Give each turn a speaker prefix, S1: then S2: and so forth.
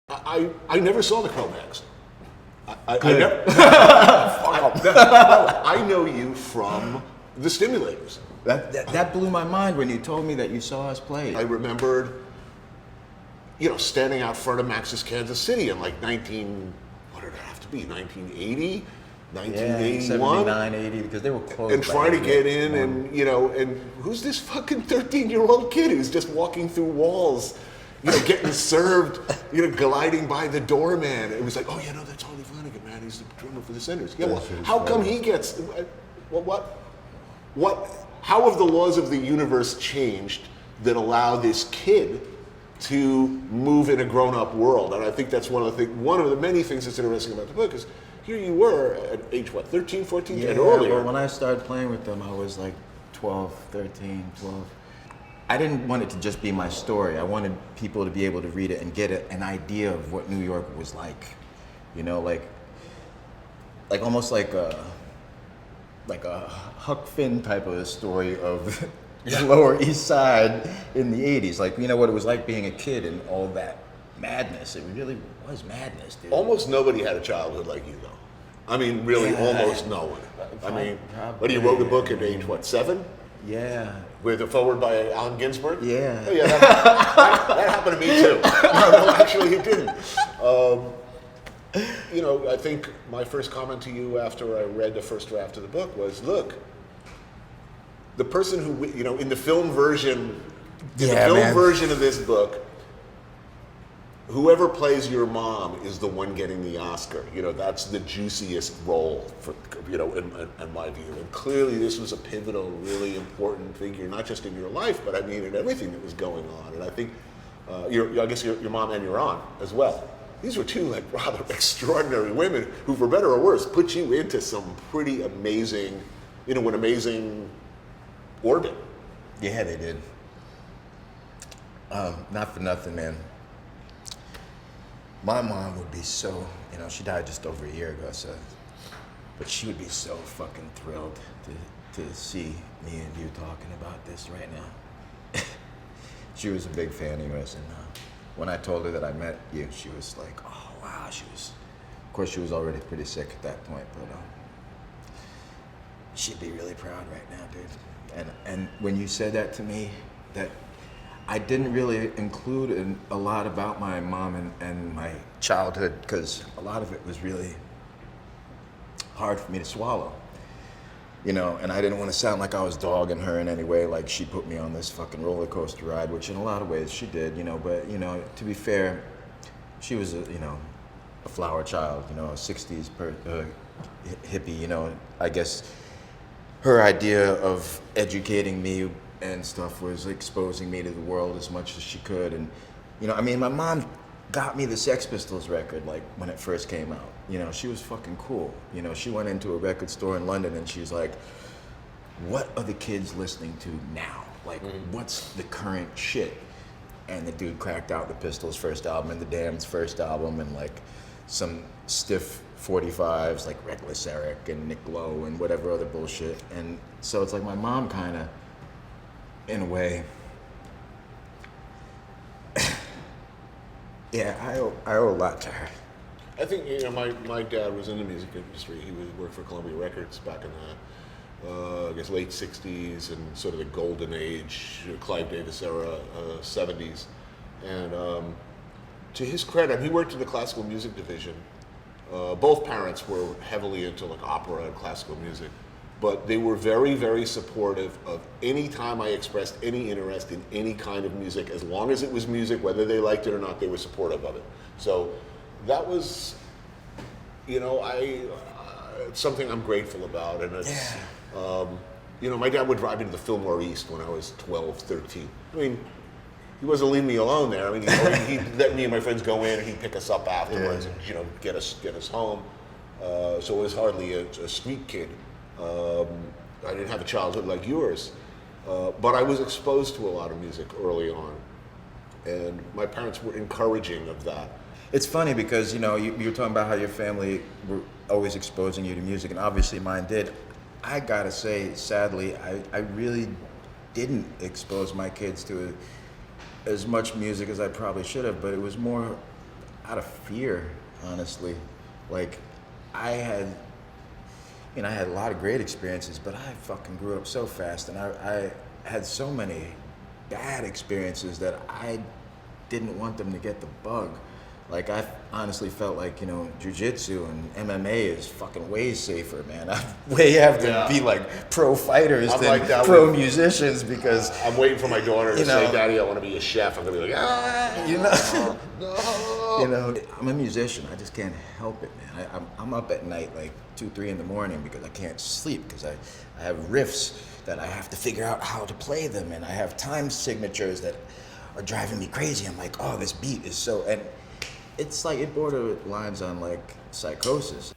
S1: I never saw the cro-mags. I know you from the Stimulators.
S2: That blew my mind when you told me that you saw us play.
S1: I remembered, standing out front of Max's Kansas City in like what did it have to be, 1980, 1981?
S2: 79, 80, because they were closed.
S1: And trying to get in and who's this fucking 13-year-old kid who's just walking through walls, getting served, gliding by the doorman. It was like, oh, that's Harley Flanagan, man. He's the drummer for the Sinners. Yeah, well, how come he gets, how have the laws of the universe changed that allow this kid to move in a grown-up world? And I think that's one of the many things that's interesting about the book is here you were at age, 13, 14, and earlier.
S2: Well, when I started playing with them, I was like 12, 13, 12. I didn't want it to just be my story. I wanted people to be able to read it and get an idea of what New York was like. Like almost like a Huck Finn type of a story of the Lower East Side in the 80s. Like, what it was like being a kid and all that madness. It really was madness, dude.
S1: Almost nobody had a childhood like you, though. I mean, really, almost no one. You wrote the book at age, 7?
S2: Yeah.
S1: With a foreword by Allen Ginsburg?
S2: Yeah.
S1: Oh, yeah, that happened to me, too. No, actually, it didn't. I think my first comment to you after I read the first draft of the book was, look, the person who, in the film version, version of this book, whoever plays your mom is the one getting the Oscar. That's the juiciest role for, in my view. And clearly this was a pivotal, really important figure, not just in your life, but I mean in everything that was going on. And I think, I guess your mom and your aunt as well. These were two rather extraordinary women who, for better or worse, put you into some pretty amazing, an amazing orbit.
S2: Yeah, they did. Not for nothing, man. My mom would be so, she died just over a year ago, but she would be so fucking thrilled to see me and you talking about this right now. She was a big fan of yours, and when I told her that I met you, she was like, oh, wow. Of course, she was already pretty sick at that point, but she'd be really proud right now, dude. And when you said that to me, that I didn't really include a lot about my mom and my childhood, because a lot of it was really hard for me to swallow. And I didn't want to sound like I was dogging her in any way, like she put me on this fucking roller coaster ride, which in a lot of ways she did, but, to be fair, she was a flower child, a 60s hippie, I guess her idea of educating me and stuff was exposing me to the world as much as she could. And, my mom got me the Sex Pistols record, like, when it first came out. She was fucking cool. She went into a record store in London and she's like, what are the kids listening to now? Like, what's the current shit? And the dude cracked out the Pistols' first album and the Damned's first album and, like, some stiff 45s, like Reckless Eric and Nick Lowe and whatever other bullshit. And so it's like my mom kind of, in a way, yeah, I owe a lot to her.
S1: I think, my dad was in the music industry. He worked for Columbia Records back in the, I guess, late 60s and sort of the golden age, Clive Davis era, 70s. And to his credit, he worked in the classical music division. Both parents were heavily into like opera and classical music, but they were very, very supportive of any time I expressed any interest in any kind of music. As long as it was music, whether they liked it or not, they were supportive of it. So that was, it's something I'm grateful about. And it's, my dad would drive me to the Fillmore East when I was 12, 13. I mean, he wasn't leaving me alone there. I mean, he'd let me and my friends go in and he'd pick us up afterwards and, get us home. So it was hardly a street kid. I didn't have a childhood like yours, but I was exposed to a lot of music early on, and my parents were encouraging of that.
S2: It's funny because, you were talking about how your family were always exposing you to music, and obviously mine did. I gotta say, sadly, I really didn't expose my kids to as much music as I probably should have, but it was more, out of fear, honestly. Like, I had a lot of great experiences, but I fucking grew up so fast, and I had so many bad experiences that I didn't want them to get the bug. Like, I honestly felt like, jiu-jitsu and MMA is fucking way safer, man. I way have to be like pro fighters than
S1: like that
S2: pro musicians, because
S1: I'm waiting for my daughter to say, Daddy, I want to be a chef. I'm going to be like,
S2: no. I'm a musician. I just can't help it, man. I'm up at night like 2, 3 in the morning because I can't sleep, because I have riffs that I have to figure out how to play them, and I have time signatures that are driving me crazy. I'm like, oh, this beat is so, and it's like, it borderlines on like psychosis.